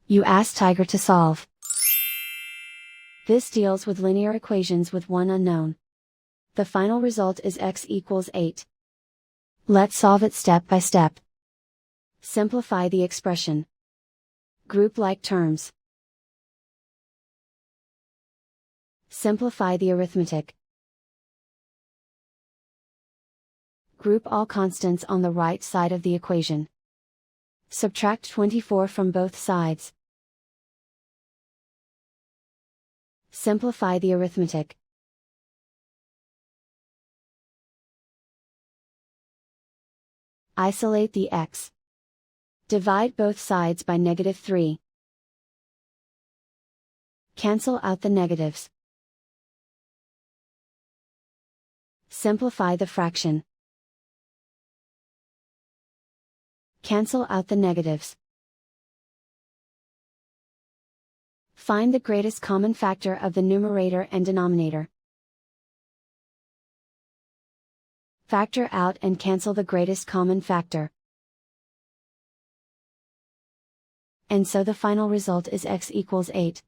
You ask Tiger to solve. This deals with linear equations with one unknown. The final result is x equals 8. Let's solve it step by step. Simplify the expression. Group like terms. Simplify the arithmetic. Group all constants on the right side of the equation. Subtract 24 from both sides. Simplify the arithmetic. Isolate the x. Divide both sides by -3. Cancel out the negatives. Simplify the fraction. Cancel out the negatives. Find the greatest common factor of the numerator and denominator. Factor out and cancel the greatest common factor. And so the final result is x equals 8.